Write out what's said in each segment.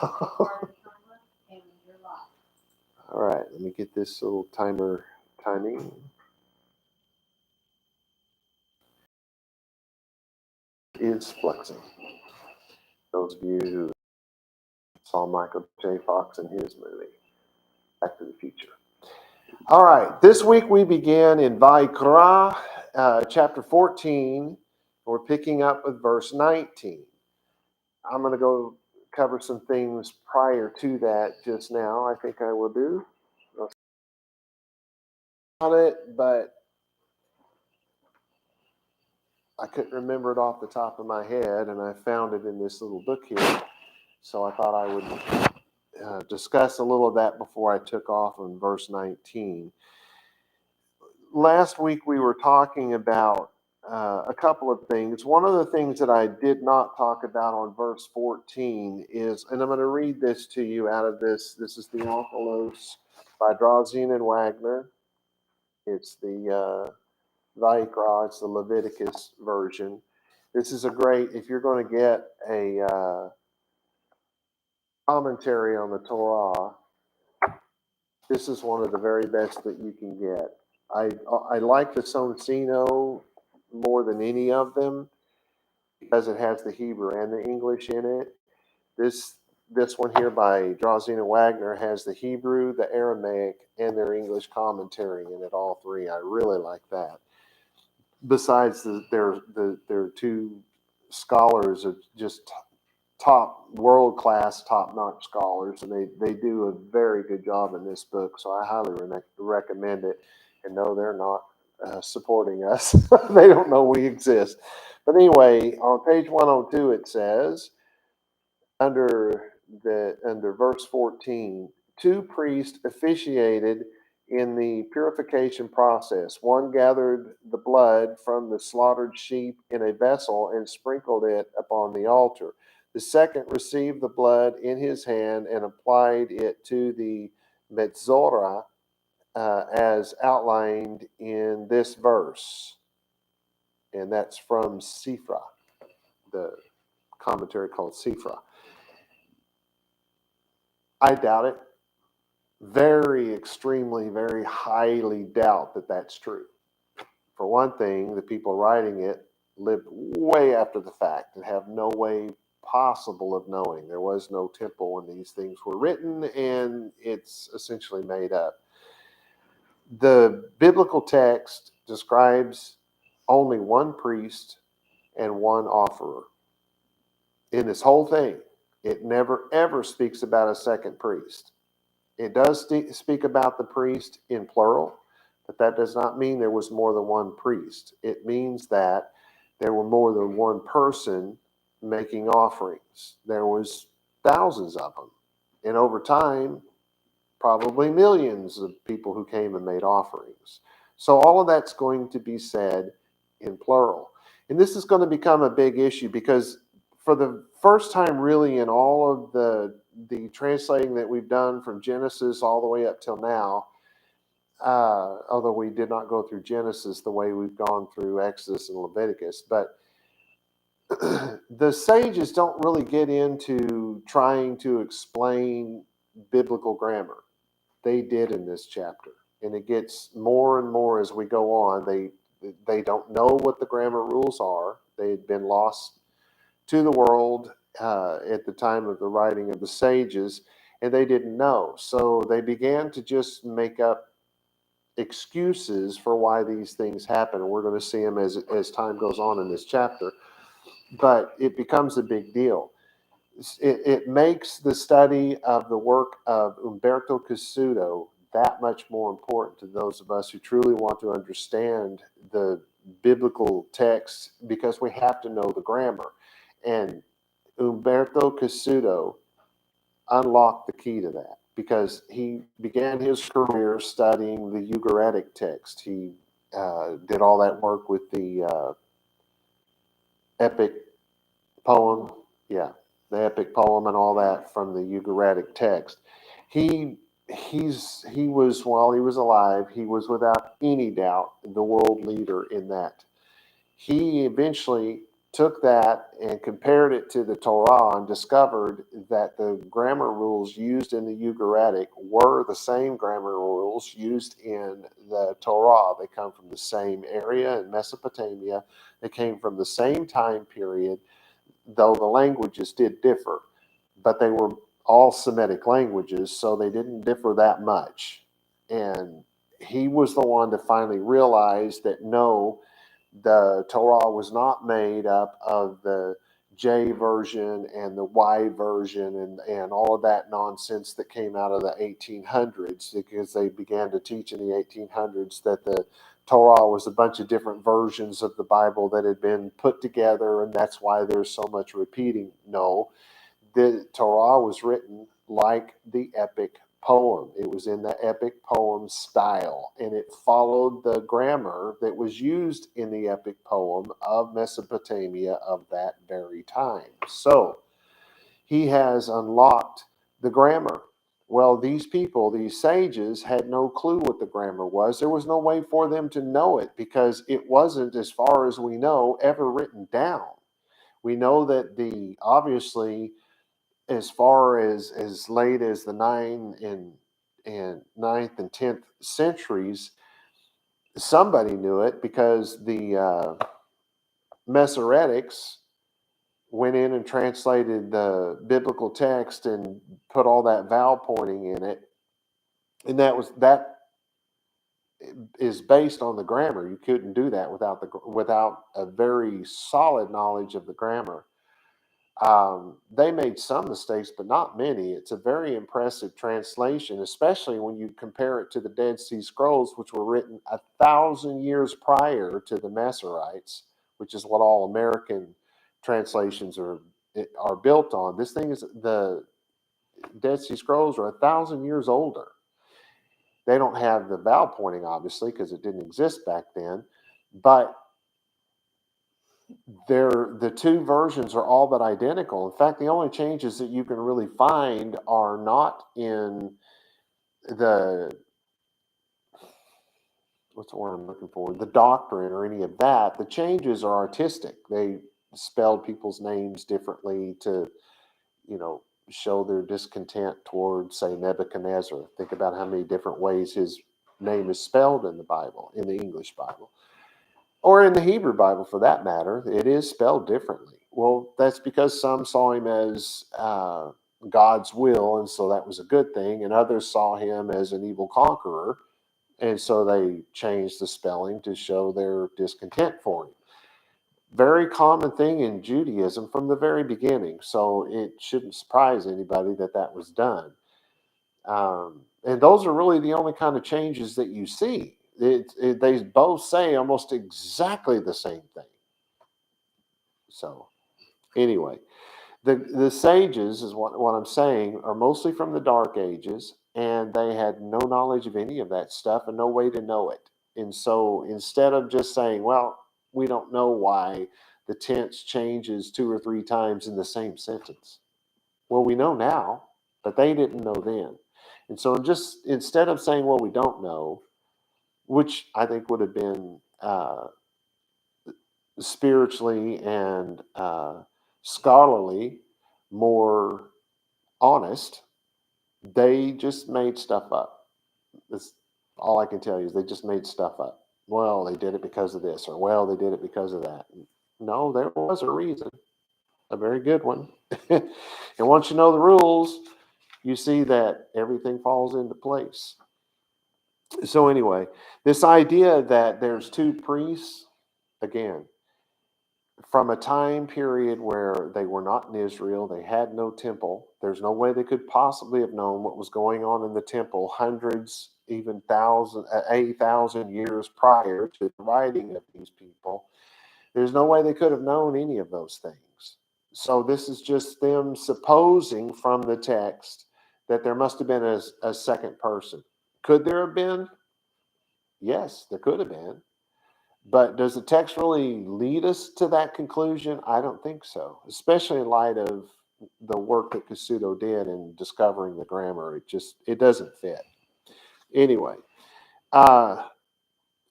All right, let me get this little timer timing. Is flexing. Those of you who saw Michael J. Fox in his movie, Back to the Future. All right, this week we began in Vayikra, chapter 14. We're picking up with verse 19. I'm going to go cover some things prior to that just now. I think I will do on it, but I couldn't remember it off the top of my head, and I found it in this little book here. So I thought I would discuss a little of that before I took off on verse 19. Last week we were talking about a couple of things. One of the things that I did not talk about on verse 14 is, and I'm going to read this to you out of this. This is the Onkelos by Drauzin and Wagner. It's the Vayikra, it's the Leviticus version. This is a great, if you're going to get a commentary on the Torah, this is one of the very best that you can get. I like the Sonsino more than any of them because it has the Hebrew and the English in it. This one here by Drauzin and Wagner has the Hebrew, the Aramaic, and their English commentary in it, all three. I really like that. Besides, their two scholars are just top, world-class, top-notch scholars, and they do a very good job in this book, so I highly recommend it. And no, they're not supporting us. They don't know we exist. But anyway, on page 102 it says, under verse 14, 2 priests officiated in the purification process. One gathered the blood from the slaughtered sheep in a vessel and sprinkled it upon the altar. The second received the blood in his hand and applied it to the metzorah, as outlined in this verse. And that's from Sifra, the commentary called Sifra. I doubt it. Very extremely, very highly doubt that that's true. For one thing, the people writing it lived way after the fact and have no way possible of knowing. There was no temple when these things were written, and it's essentially made up. The biblical text describes only one priest and one offerer. In this whole thing, it never ever speaks about a second priest. It does speak about the priest in plural, but that does not mean there was more than one priest. It means that there were more than one person making offerings. There was thousands of them. And over time, probably millions of people who came and made offerings. So all of that's going to be said in plural. And this is going to become a big issue because for the first time really in all of the translating that we've done from Genesis all the way up till now, although we did not go through Genesis the way we've gone through Exodus and Leviticus, but the sages don't really get into trying to explain biblical grammar. They did in this chapter, and it gets more and more as we go on. They don't know what the grammar rules are. They had been lost to the world at the time of the writing of the sages, and they didn't know. So they began to just make up excuses for why these things happen, and we're going to see them as time goes on in this chapter. But it becomes a big deal. It makes the study of the work of Umberto Cassuto that much more important to those of us who truly want to understand the biblical text, because we have to know the grammar. And Umberto Cassuto unlocked the key to that because he began his career studying the Ugaritic text. He did all that work with the epic poem. Yeah. The epic poem and all that from the Ugaritic text. He was, while he was alive, he was without any doubt the world leader in that. He eventually took that and compared it to the Torah and discovered that the grammar rules used in the Ugaritic were the same grammar rules used in the Torah. They come from the same area in Mesopotamia. They came from the same time period, though the languages did differ. But they were all Semitic languages, so they didn't differ that much. And he was the one to finally realize that no, the Torah was not made up of the J version and the Y version and all of that nonsense that came out of the 1800s, because they began to teach in the 1800s that the Torah was a bunch of different versions of the Bible that had been put together, and that's why there's so much repeating. No, the Torah was written like the epic poem. It was in the epic poem style, and it followed the grammar that was used in the epic poem of Mesopotamia of that very time. So he has unlocked the grammar. Well, these people, these sages, had no clue what the grammar was. There was no way for them to know it because it wasn't, as far as we know, ever written down. We know that obviously, as far as late as the 9th and 10th centuries, somebody knew it because the Masoretics went in and translated the biblical text and put all that vowel pointing in it, and that is based on the grammar. You couldn't do that without a very solid knowledge of the grammar. They made some mistakes, but not many. It's a very impressive translation, especially when you compare it to the Dead Sea Scrolls, which were written 1,000 years prior to the Masoretes, which is what all American translations are built on. The Dead Sea Scrolls are 1,000 years older. They don't have the vowel pointing, obviously, because it didn't exist back then, but the two versions are all but identical. In fact, the only changes that you can really find are not in what's the word I'm looking for? The doctrine or any of that. The changes are artistic. They spelled people's names differently to, show their discontent towards, say, Nebuchadnezzar. Think about how many different ways his name is spelled in the Bible, in the English Bible. Or in the Hebrew Bible, for that matter, it is spelled differently. Well, that's because some saw him as God's will, and so that was a good thing, and others saw him as an evil conqueror, and so they changed the spelling to show their discontent for him. Very common thing in Judaism from the very beginning, so it shouldn't surprise anybody that was done. And those are really the only kind of changes that you see. They both say almost exactly the same thing. So anyway, the sages, is what I'm saying, are mostly from the Dark Ages, and they had no knowledge of any of that stuff and no way to know it. And so instead of just saying, well, we don't know why the tense changes 2 or 3 times in the same sentence. Well, we know now, but they didn't know then. And so just instead of saying, well, we don't know, which I think would have been spiritually and scholarly more honest, they just made stuff up. That's all I can tell you, is they just made stuff up. Well, they did it because of this, or well, they did it because of that. No, there was a reason, a very good one. And once you know the rules, you see that everything falls into place. So anyway, this idea that there's 2 priests, again, from a time period where they were not in Israel, they had no temple. There's no way they could possibly have known what was going on in the temple hundreds, even 8,000 years prior to the writing of these people. There's no way they could have known any of those things. So this is just them supposing from the text that there must have been a second person. Could there have been? Yes, there could have been. But does the text really lead us to that conclusion? I don't think so, especially in light of the work that Cassuto did in discovering the grammar. It doesn't fit. Anyway,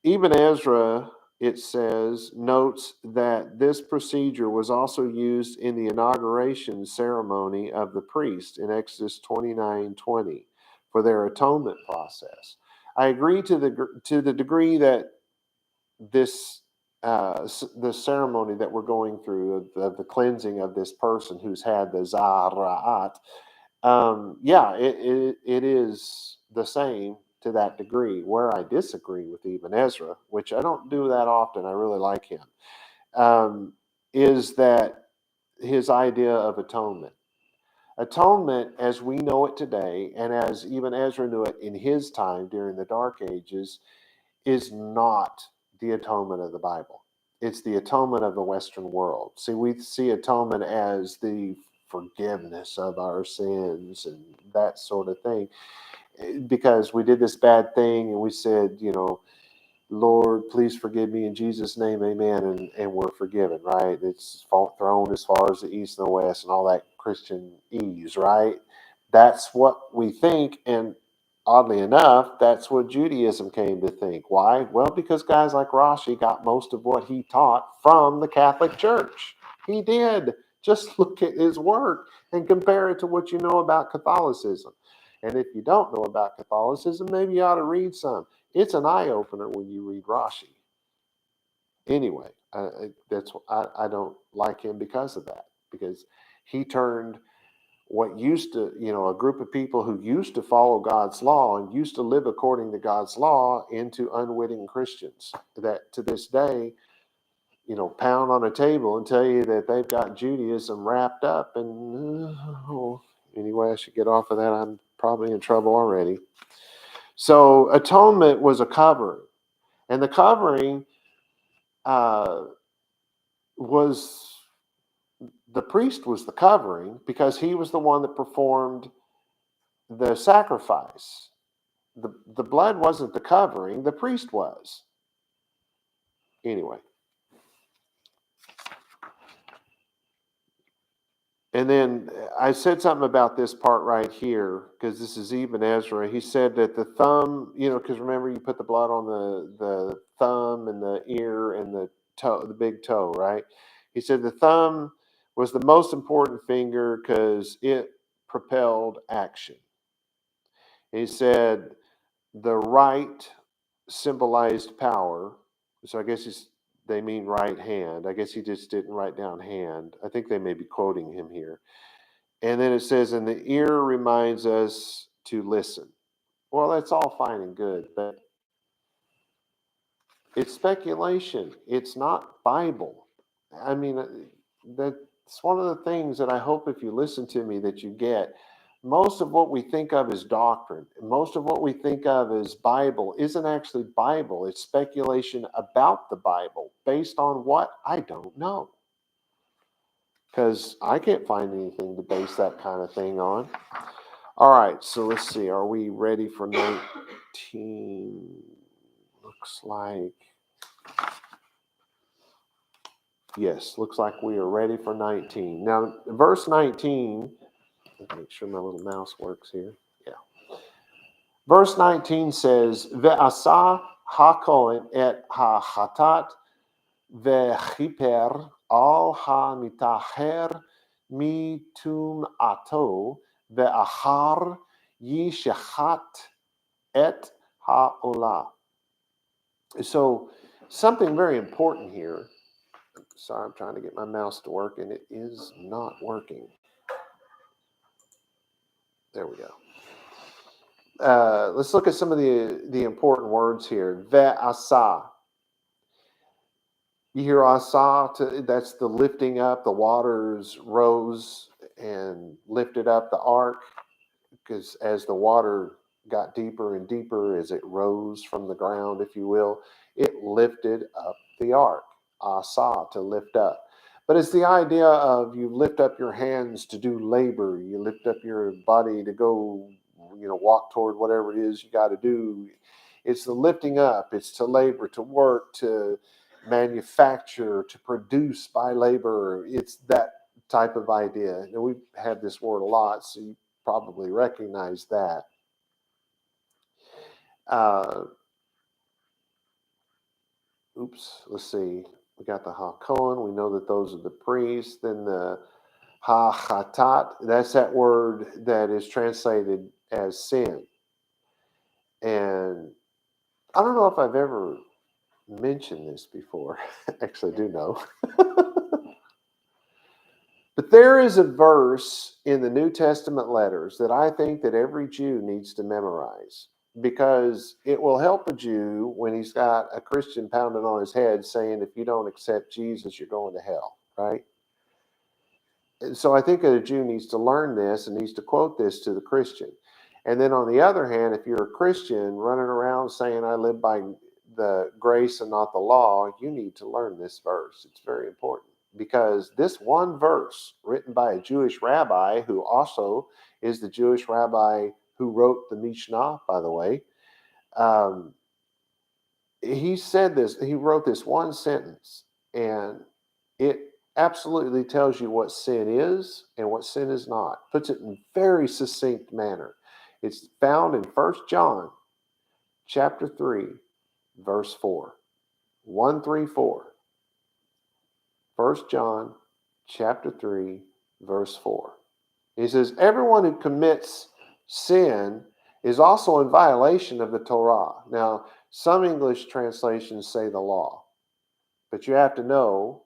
even Ezra it says, notes that this procedure was also used in the inauguration ceremony of the priest in Exodus 29:20 for their atonement process. I agree to the degree that the ceremony that we're going through of the cleansing of this person who's had the zara'at, it is the same to that degree. Where I disagree with even Ezra, which I don't do that often, I really like him, is that his idea of atonement. Atonement, as we know it today, and as even Ezra knew it in his time during the Dark Ages, is not the atonement of the Bible. It's the atonement of the Western world. See, we see atonement as the forgiveness of our sins and that sort of thing, because we did this bad thing and we said, Lord, please forgive me in Jesus' name, amen, and we're forgiven, right? It's thrown as far as the east and the west and all that Christianese, right? That's what we think, and oddly enough, that's what Judaism came to think. Why? Well, because guys like Rashi got most of what he taught from the Catholic Church. He did. Just look at his work and compare it to what you know about Catholicism. And if you don't know about Catholicism, maybe you ought to read some. It's an eye-opener when you read Rashi. Anyway, I don't like him because of that, because he turned what used to, a group of people who used to follow God's law and used to live according to God's law into unwitting Christians that to this day, pound on a table and tell you that they've got Judaism wrapped up. And anyway, I should get off of that. I'm probably in trouble already. So atonement was a covering, and the covering was, the priest was the covering because he was the one that performed the sacrifice. The blood wasn't the covering, the priest was. Anyway. And then I said something about this part right here, because this is even Ezra. He said that the thumb, because remember you put the blood on the thumb and the ear and the toe, the big toe, right? He said the thumb was the most important finger because it propelled action. He said the right symbolized power. So I guess they mean right hand. I guess he just didn't write down hand. I think they may be quoting him here. And then it says, and the ear reminds us to listen. Well, that's all fine and good, but it's speculation. It's not Bible. I mean, that's one of the things that I hope if you listen to me that you get. Most of what we think of as doctrine, most of what we think of as Bible isn't actually Bible. It's speculation about the Bible based on what? I don't know. Because I can't find anything to base that kind of thing on. All right, so let's see. Are we ready for 19? Looks like. Yes, looks like we are ready for 19. Now, verse 19, make sure my little mouse works here. Yeah. Verse 19 says, Ve'asa ha'kohen et ha'chatat ve'chiper al ha'mitaher mitum'ato ve'achar yishachat et ha'olah. So something very important here. Sorry, I'm trying to get my mouse to work, and it is not working. There we go. Let's look at some of the important words here. Ve'asa. You hear asa, that's the lifting up. The waters rose and lifted up the ark, because as the water got deeper and deeper, as it rose from the ground, if you will, it lifted up the ark. Asa, to lift up. But it's the idea of you lift up your hands to do labor. You lift up your body to go, walk toward whatever it is you got to do. It's the lifting up. It's to labor, to work, to manufacture, to produce by labor. It's that type of idea. Now, we've had this word a lot, so you probably recognize that. let's see. We got the HaKohen. We know that those are the priests. Then the Ha-Chatat. That's that word that is translated as sin. And I don't know if I've ever mentioned this before. Actually, I do know. But there is a verse in the New Testament letters that I think that every Jew needs to memorize, because it will help a Jew when he's got a Christian pounding on his head saying, if you don't accept Jesus, you're going to hell, right? And so I think that a Jew needs to learn this and needs to quote this to the Christian. And then on the other hand, if you're a Christian running around saying, I live by the grace and not the law, you need to learn this verse. It's very important, because this one verse, written by a Jewish rabbi, who also is the Jewish rabbi who wrote the Mishnah, by the way, he said this, he wrote this one sentence, and it absolutely tells you what sin is and what sin is not. Puts it in very succinct manner. It's found in 1 John chapter 3, verse 4. 1, 3, 4. 1 John chapter 3, verse 4. He says, everyone who commits sin is also in violation of the Torah. Now, some English translations say the law, but you have to know,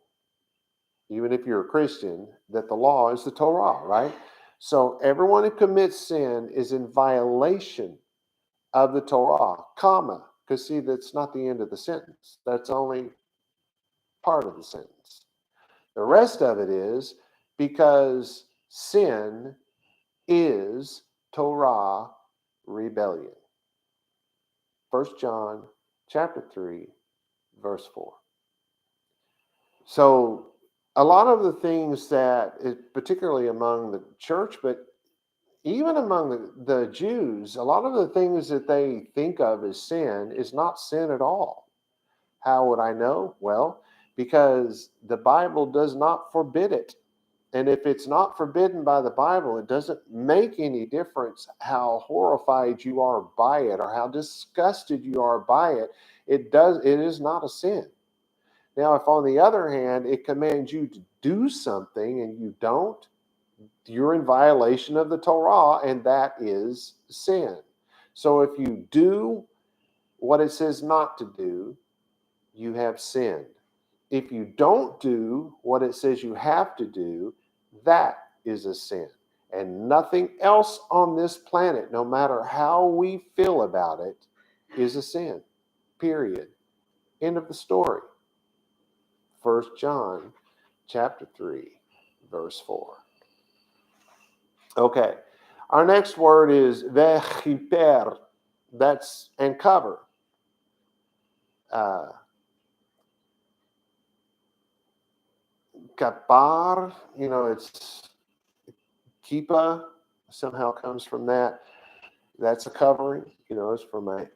even if you're a Christian, that the law is the Torah, right? So everyone who commits sin is in violation of the Torah, comma, because see, that's not the end of the sentence. That's only part of the sentence. The rest of it is because sin is Torah rebellion. 1 John chapter 3, verse 4. So a lot of the things that, particularly among the church, but even among the Jews, a lot of the things that they think of as sin is not sin at all. How would I know? Well, because the Bible does not forbid it. And if it's not forbidden by the Bible, it doesn't make any difference how horrified you are by it or how disgusted you are by it. It is not a sin. Now, if on the other hand, it commands you to do something and you don't, you're in violation of the Torah, and that is sin. So if you do what it says not to do, you have sinned. If you don't do what it says you have to do, that is a sin. And nothing else on this planet, no matter how we feel about it, is a sin. Period. End of the story. 1 John chapter 3, verse 4. Okay. Our next word is vechiper. That's and cover. Kapar, it's kippah, somehow comes from that. That's a covering. It's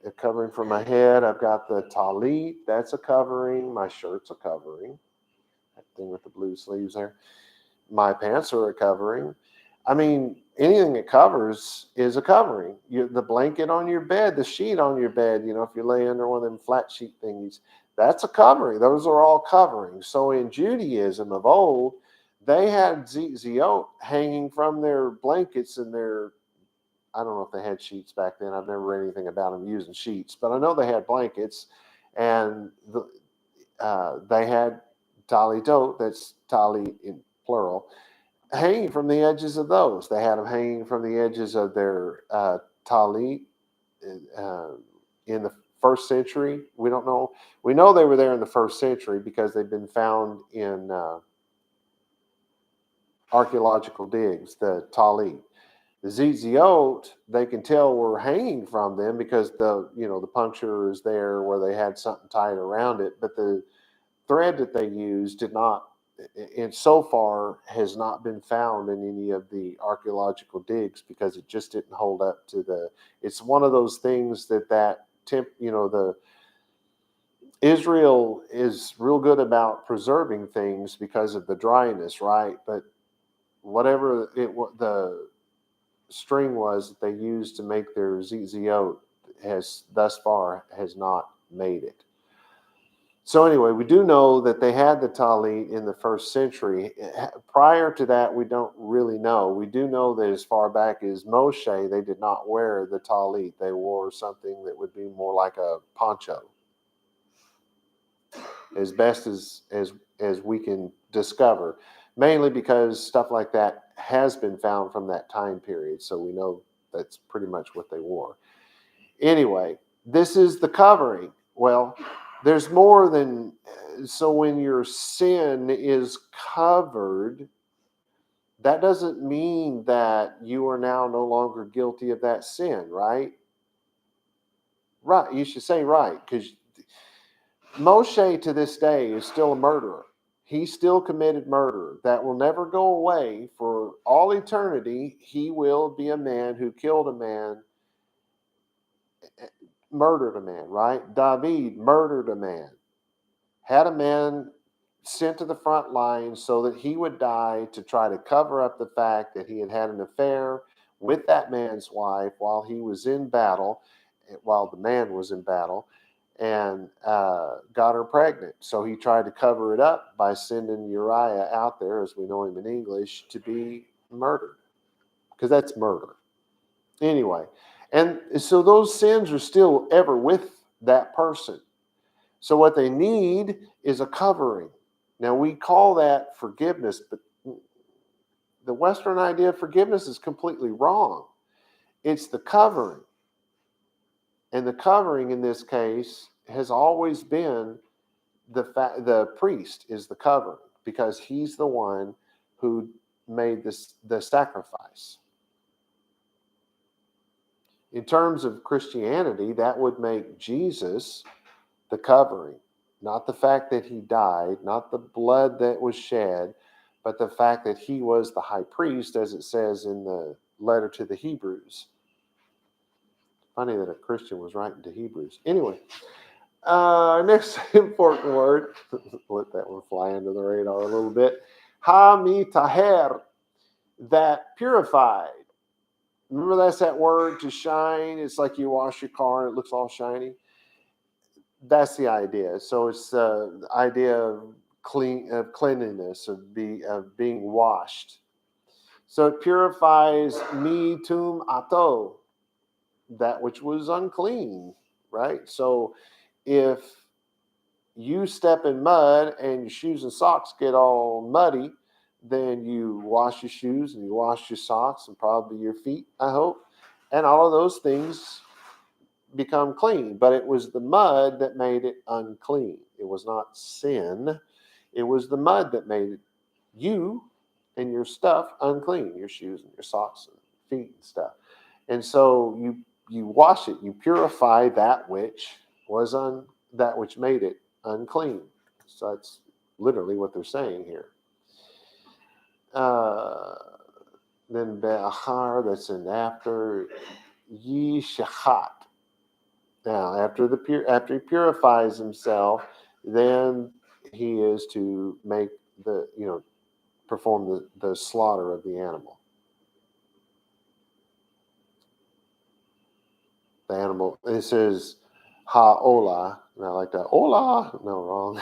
a covering for my head. I've got the talit. That's a covering. My shirt's a covering. That thing with the blue sleeves there. My pants are a covering. I mean, anything that covers is a covering. The blanket on your bed, the sheet on your bed, if you lay under one of them flat sheet thingies, that's a covering. Those are all coverings. So in Judaism of old, they had tzitzit hanging from their blankets and their, I don't know if they had sheets back then. I've never read anything about them using sheets, but I know they had blankets, and they had talitot, that's tali in plural, hanging from the edges of those. They had them hanging from the edges of their talit in the first century. We don't know. We know they were there in the first century because they've been found in archaeological digs, the talit. The tzitzit, they can tell were hanging from them because the puncture is there where they had something tied around it, but the thread that they used did not, and so far has not been found in any of the archaeological digs because it just didn't hold up to it's one of those things the Israel is real good about preserving things because of the dryness, right? But whatever the string was that they used to make their tzitzit has thus far has not made it. So anyway, we do know that they had the talit in the first century. Prior to that, we don't really know. We do know that as far back as Moshe, they did not wear the talit. They wore something that would be more like a poncho, as best as we can discover. Mainly because stuff like that has been found from that time period, so we know that's pretty much what they wore. Anyway, this is the covering. Well, there's more than, so when your sin is covered, that doesn't mean that you are now no longer guilty of that sin, right? Right, you should say right, because Moshe to this day is still a murderer. He still committed murder. That will never go away for all eternity. He will be a man who killed a man, murdered a man, right? David murdered a man, had a man sent to the front lines so that he would die to try to cover up the fact that he had had an affair with that man's wife while he was in battle, while the man was in battle, and got her pregnant. So he tried to cover it up by sending Uriah out there, as we know him in English, to be murdered, because that's murder. Anyway, and so those sins are still ever with that person. So what they need is a covering. Now we call that forgiveness, but the Western idea of forgiveness is completely wrong. It's the covering. And the covering in this case has always been the priest is the covering, because he's the one who made the sacrifice. In terms of Christianity, that would make Jesus the covering, not the fact that he died, not the blood that was shed, but the fact that he was the high priest, as it says in the letter to the Hebrews. Funny that a Christian was writing to Hebrews. Anyway, next important word, let that one fly under the radar a little bit. Ha-mi-taher, that purified. Remember, that's that word, to shine. It's like you wash your car and it looks all shiny. That's the idea. So it's the idea of cleanliness, of being washed. So it purifies mi tum ato, that which was unclean, right? So if you step in mud and your shoes and socks get all muddy, then you wash your shoes and you wash your socks and probably your feet, I hope, and all of those things become clean. But it was the mud that made it unclean. It was not sin. It was the mud that made it, you and your stuff, unclean, your shoes and your socks and feet and stuff. And so you wash it, you purify that which was that which made it unclean. So that's literally what they're saying here. Then be'achar, that's in after, yishachat. Now, after he purifies himself, then he is to make perform the slaughter of the animal. The animal, it says ha-olah, and I like that. Olah, no, wrong.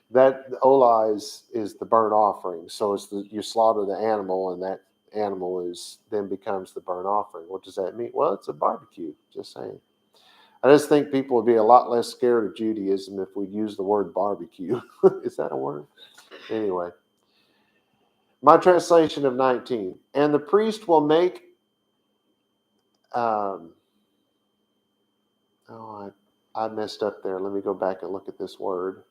That olah is the burnt offering. So it's you slaughter the animal, and that animal then becomes the burnt offering. What does that mean? Well, it's a barbecue, just saying. I just think people would be a lot less scared of Judaism if we use the word barbecue. Is that a word? Anyway, my translation of 19. And the priest will make, I messed up there. Let me go back and look at this word.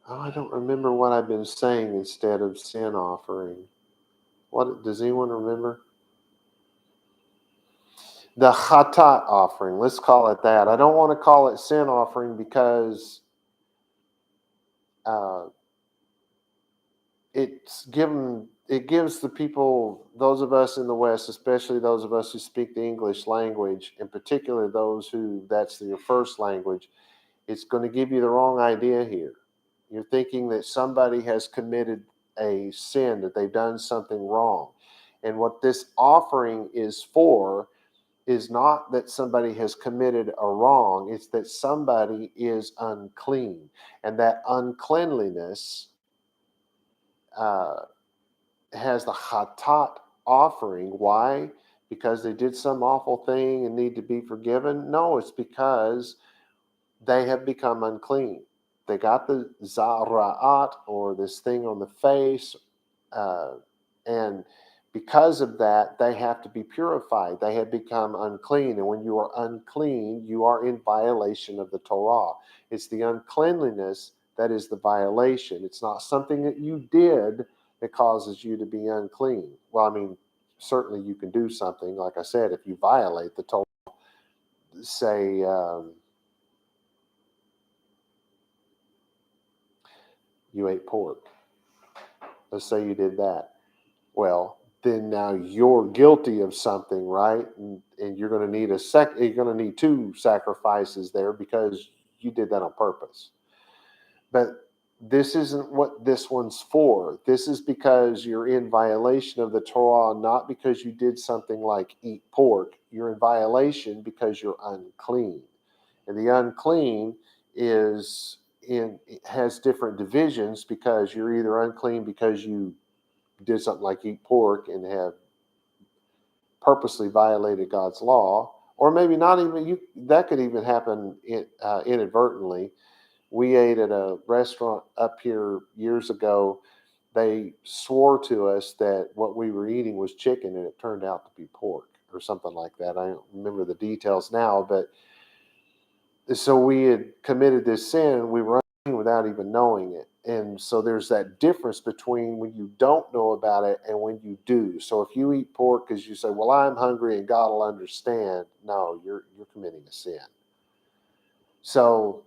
Oh, I don't remember what I've been saying instead of sin offering. What does anyone remember? The chatat offering. Let's call it that. I don't want to call it sin offering because it gives the people, those of us in the West, especially those of us who speak the English language, in particular those who that's their first language, it's going to give you the wrong idea here. You're thinking that somebody has committed a sin, that they've done something wrong. And what this offering is for is not that somebody has committed a wrong, it's that somebody is unclean. And that uncleanliness has the chatat offering. Why? Because they did some awful thing and need to be forgiven? No, it's because they have become unclean. They got the zara'at, or this thing on the face, and because of that, they have to be purified. They have become unclean. And when you are unclean, you are in violation of the Torah. It's the uncleanliness that is the violation. It's not something that you did that causes you to be unclean. Well, I mean, certainly you can do something. Like I said, if you violate the Torah, say, you ate pork. Let's say you did that. Well, then now you're guilty of something, right? And you're going to need you're going to need two sacrifices there because you did that on purpose. But this isn't what this one's for. This is because you're in violation of the Torah, not because you did something like eat pork. You're in violation because you're unclean. And the unclean has different divisions, because you're either unclean because you did something like eat pork and have purposely violated God's law, or maybe not even you. That could even happen inadvertently. We ate at a restaurant up here years ago. They swore to us that what we were eating was chicken, and it turned out to be pork or something like that. I don't remember the details now, but so we had committed this sin. We were unclean without even knowing it. And so there's that difference between when you don't know about it and when you do. So if you eat pork because you say, well, I'm hungry and God will understand. No, you're committing a sin. So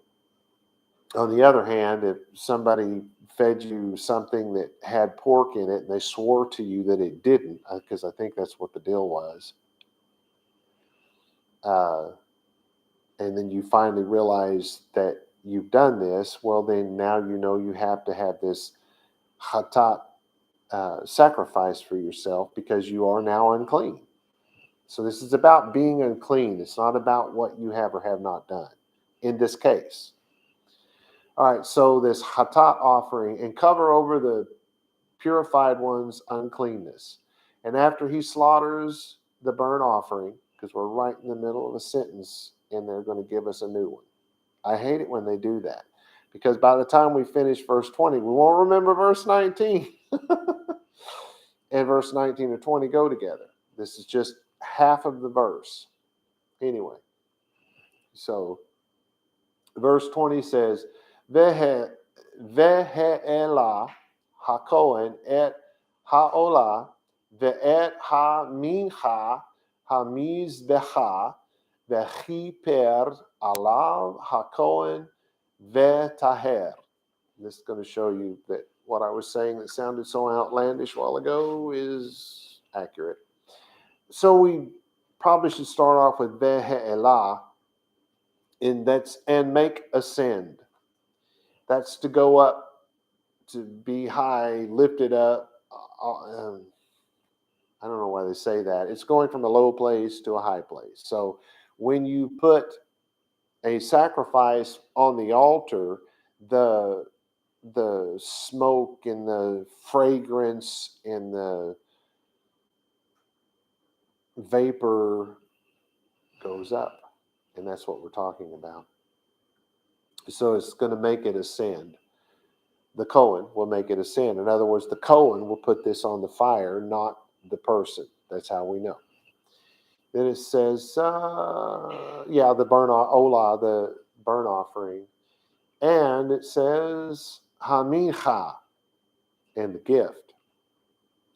on the other hand, if somebody fed you something that had pork in it and they swore to you that it didn't, because I think that's what the deal was, and then you finally realize that you've done this, well, then now you know you have to have this chatat sacrifice for yourself, because you are now unclean. So this is about being unclean. It's not about what you have or have not done in this case. All right, so this chatat offering, and cover over the purified one's uncleanness. And after he slaughters the burnt offering, because we're right in the middle of a sentence and they're going to give us a new one. I hate it when they do that, because by the time we finish verse 20, we won't remember verse 19. And verse 19 and 20 go together. This is just half of the verse. Anyway, so verse 20 says, Vehe'ela hakohen et ha'olah ve'et ha'mincha ha'mizbecha ve'chiper alav hakohen ve'taher. This is going to show you that what I was saying that sounded so outlandish a while ago is accurate. So we probably should start off with Vehe'elah, and make ascend. That's to go up, to be high, lifted up. I don't know why they say that. It's going from a low place to a high place. So when you put a sacrifice on the altar, the smoke and the fragrance and the vapor goes up. And that's what we're talking about. So it's going to make it ascend. The Cohen will make it ascend. In other words, the Cohen will put this on the fire, not the person. That's how we know. Then it says, the burnt olah, the burnt offering. And it says, hamincha, and the gift.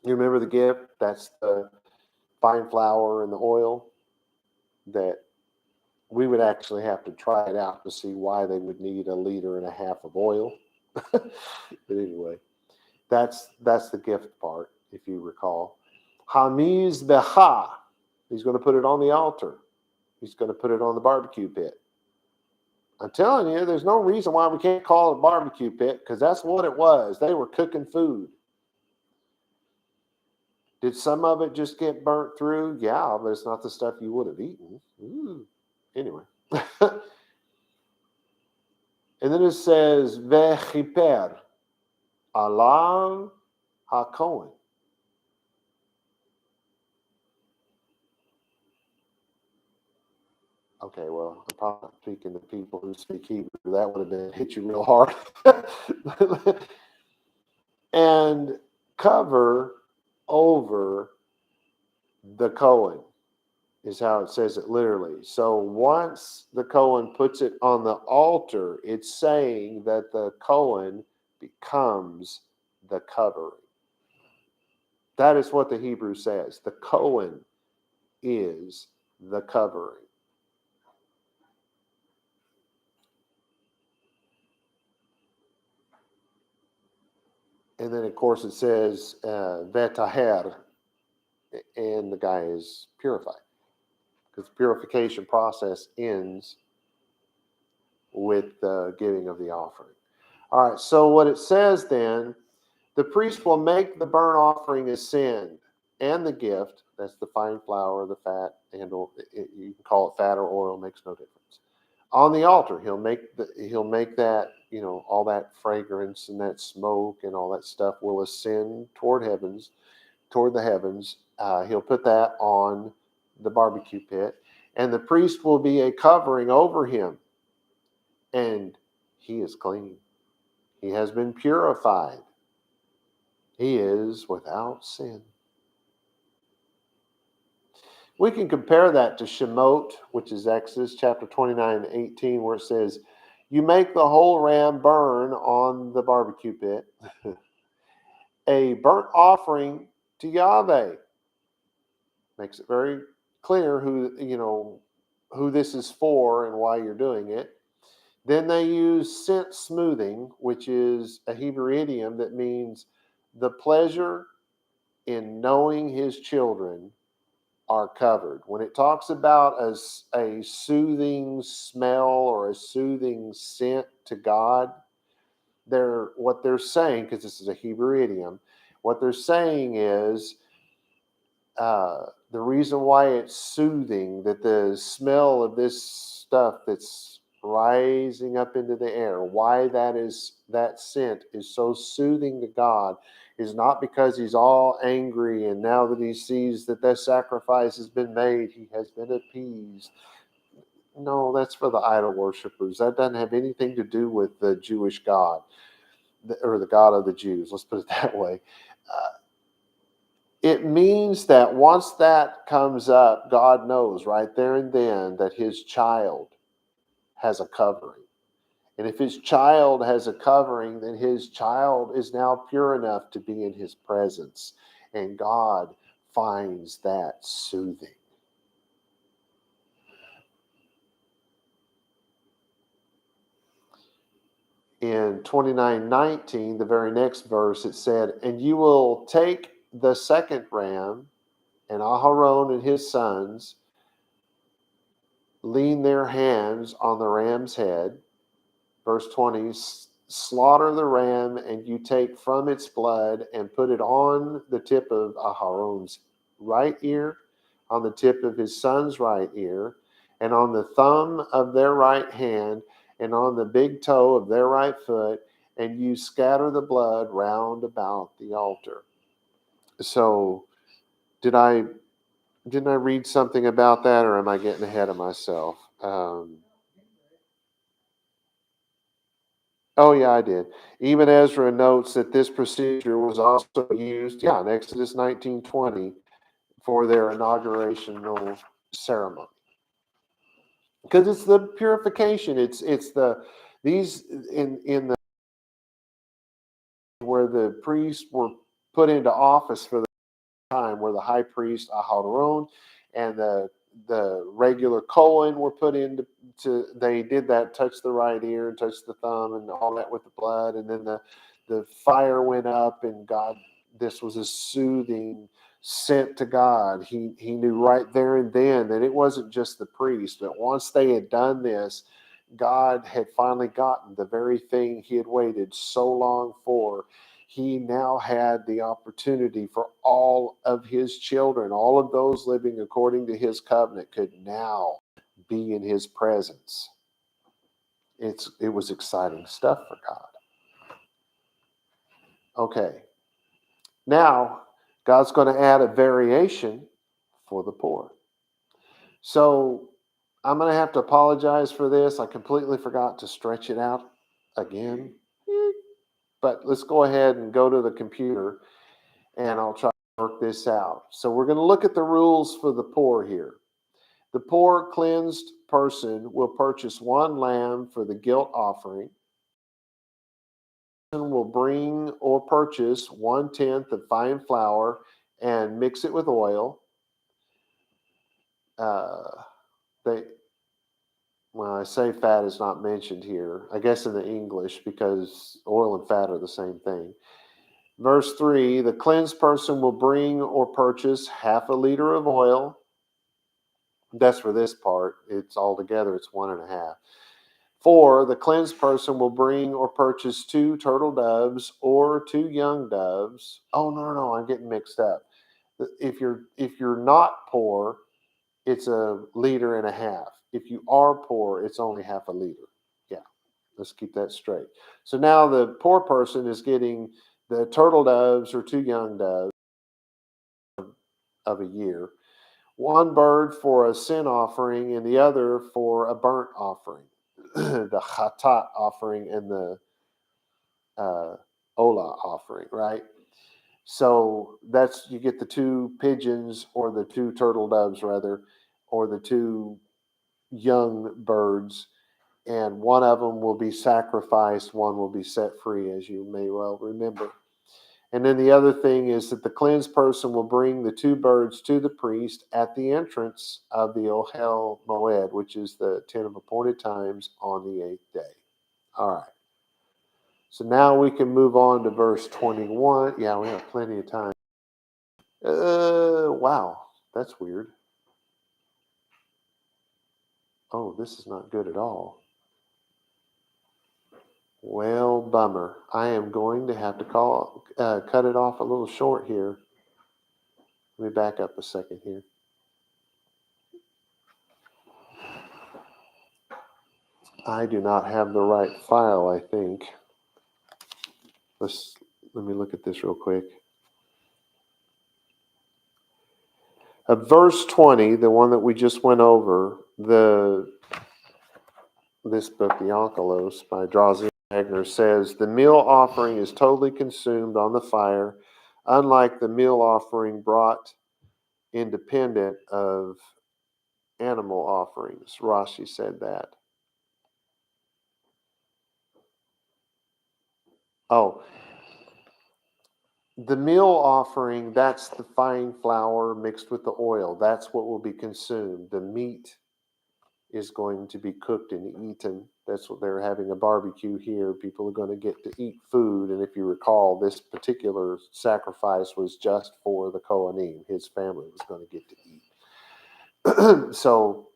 You remember the gift? That's the fine flour and the oil that we would actually have to try it out to see why they would need 1.5 liters of oil. But anyway, that's the gift part, if you recall. Hamiz becha. He's going to put it on the altar. He's going to put it on the barbecue pit. I'm telling you, there's no reason why we can't call it a barbecue pit, because that's what it was. They were cooking food. Did some of it just get burnt through? Yeah, but it's not the stuff you would have eaten. Ooh. Anyway. And then it says, Vechiper alav hakohen. Okay, well, I'm probably not speaking to people who speak Hebrew. That would have been hit you real hard. And cover over the Cohen is how it says it literally. So once the Cohen puts it on the altar, it's saying that the Cohen becomes the covering. That is what the Hebrew says. The Cohen is the covering. And then, of course, it says vetaher, and the guy is purified, because the purification process ends with the giving of the offering. All right, so what it says then, the priest will make the burnt offering as sin and the gift, that's the fine flour, the fat, and you can call it fat or oil, makes no difference. On the altar, he'll make that, all that fragrance and that smoke and all that stuff will ascend toward the heavens. He'll put that on the barbecue pit, and the priest will be a covering over him, and he is clean. He has been purified. He is without sin. We can compare that to Shemot, which is Exodus chapter 29 and 18, where it says, you make the whole ram burn on the barbecue pit, a burnt offering to Yahweh. Makes it very clear who this is for and why you're doing it. Then they use scent smoothing, which is a Hebrew idiom that means the pleasure in knowing his children are covered. When it talks about a soothing smell or a soothing scent to God, what they're saying, because this is a Hebrew idiom, what they're saying is the reason why it's soothing, that the smell of this stuff that's rising up into the air, why that scent is so soothing to God, is not because he's all angry and now that he sees that sacrifice has been made, he has been appeased. No, that's for the idol worshipers. That doesn't have anything to do with the Jewish God, or the God of the Jews. Let's put it that way. It means that once that comes up, God knows right there and then that his child has a covering. And if his child has a covering, then his child is now pure enough to be in his presence. And God finds that soothing. In 29:19, the very next verse, it said, and you will take the second ram, and Aharon and his sons lean their hands on the ram's head. Verse 20, slaughter the ram, and you take from its blood and put it on the tip of Aharon's right ear, on the tip of his son's right ear, and on the thumb of their right hand, and on the big toe of their right foot, and you scatter the blood round about the altar. So, didn't I read something about that, or am I getting ahead of myself? Oh, yeah, I did. Even Ezra notes that this procedure was also used, in Exodus 19:20 for their inaugurational ceremony. Because it's the purification. It's these in the where the priests were put into office for the time, where the high priest Aharon and the regular Cohen were put into. They did that, touch the right ear and touch the thumb and all that with the blood, and then the fire went up, and God, this was a soothing scent to God. He knew right there and then that it wasn't just the priest, but once they had done this, God had finally gotten the very thing he had waited so long for. He now had the opportunity for all of his children, all of those living according to his covenant, could now be in his presence. It was exciting stuff for God. Okay. Now, God's going to add a variation for the poor. So I'm going to have to apologize for this. I completely forgot to stretch it out again. But let's go ahead and go to the computer and I'll try to work this out. So we're going to look at the rules for the poor here. The poor cleansed person will purchase one lamb for the guilt offering. Will bring or purchase 1/10 of fine flour and mix it with oil. I say fat is not mentioned here, I guess in the English, because oil and fat are the same thing. Verse 3, the cleansed person will bring or purchase half a liter of oil. That's for this part. It's altogether, it's 1.5. 4, the cleansed person will bring or purchase 2 turtle doves or 2 young doves. Oh, no, I'm getting mixed up. If you're not poor, it's 1.5 liters. If you are poor, it's only half a liter. Yeah, let's keep that straight. So now the poor person is getting the turtle doves or 2 young doves of a year, 1 bird for a sin offering and the other for a burnt offering, the chatat offering and the olah offering, right? So that's, you get the 2 pigeons or the 2 turtle doves rather, or the 2 young birds, and one of them will be sacrificed, one will be set free, as you may well remember. And then the other thing is that the cleansed person will bring the 2 birds to the priest at the entrance of the Ohel Moed, which is the 10 of appointed times on the 8th day. All right. So now we can move on to verse 21. Yeah, we have plenty of time. Wow, that's weird. Oh, this is not good at all. Well, bummer. I am going to have to cut it off a little short here. Let me back up a second here. I do not have the right file, I think. Let me look at this real quick. Verse 20, the one that we just went over, this book, The Onkelos, by Drazen Wagner, says, the meal offering is totally consumed on the fire, unlike the meal offering brought independent of animal offerings. Rashi said that. Oh, the meal offering, that's the fine flour mixed with the oil. That's what will be consumed. The meat is going to be cooked and eaten. That's what they're having a barbecue here. People are going to get to eat food. And if you recall, this particular sacrifice was just for the Kohanim. His family was going to get to eat. So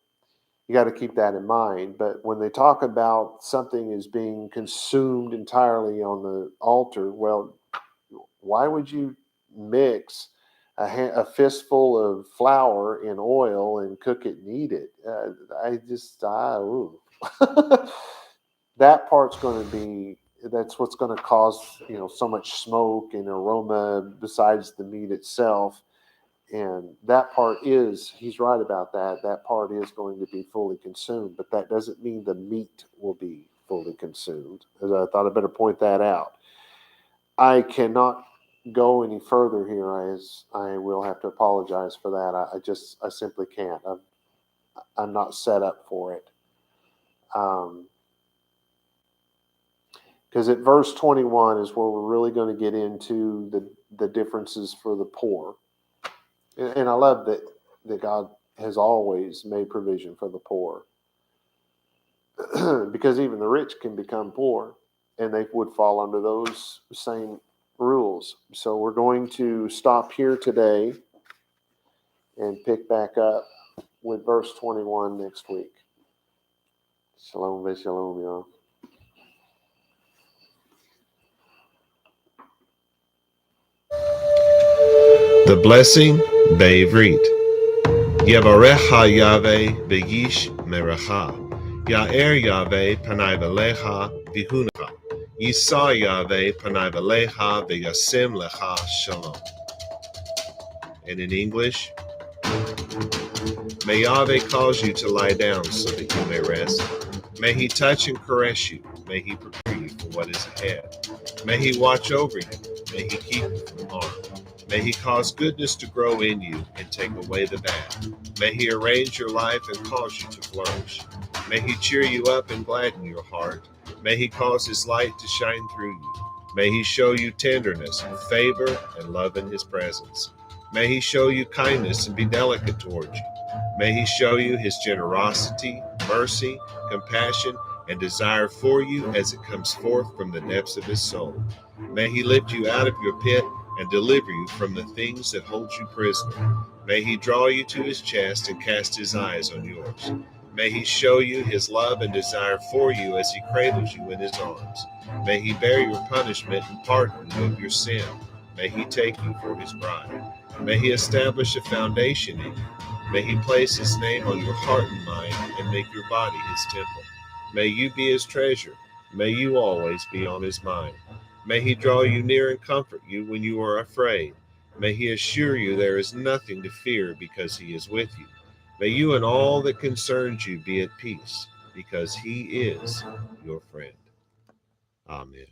you got to keep that in mind. But when they talk about something as being consumed entirely on the altar, well, why would you mix a fistful of flour in oil and cook it and eat it? That part's going to be, that's what's going to cause, so much smoke and aroma besides the meat itself. And that part is, he's right about that. That part is going to be fully consumed, but that doesn't mean the meat will be fully consumed. As I thought I better point that out. I cannot go any further here, as I will have to apologize for that. I simply can't. I'm not set up for it. Because at verse 21 is where we're really going to get into the differences for the poor. And I love that God has always made provision for the poor. Because even the rich can become poor, and they would fall under those same rules. So we're going to stop here today and pick back up with verse 21 next week. Shalom, shalom, y'all. The blessing, Be'ivrit. Yevarecha Yahweh v'yish merecha. Ya'er Yahweh panai v'lecha v'hunecha. Yisa Yahweh panai v'lecha v'yasim lecha shalom. And in English, may Yahweh cause you to lie down so that you may rest. May he touch and caress you. May he prepare you for what is ahead. May he watch over you. May he keep you from harm. May he cause goodness to grow in you and take away the bad. May he arrange your life and cause you to flourish. May he cheer you up and gladden your heart. May he cause his light to shine through you. May he show you tenderness, favor, and love in his presence. May he show you kindness and be delicate towards you. May he show you his generosity, mercy, compassion, and desire for you as it comes forth from the depths of his soul. May he lift you out of your pit and deliver you from the things that hold you prisoner. May he draw you to his chest and cast his eyes on yours. May he show you his love and desire for you as he cradles you in his arms. May he bear your punishment and pardon you of your sin. May he take you for his bride. May he establish a foundation in you. May he place his name on your heart and mind and make your body his temple. May you be his treasure. May you always be on his mind. May he draw you near and comfort you when you are afraid. May he assure you there is nothing to fear because he is with you. May you and all that concerns you be at peace because he is your friend. Amen.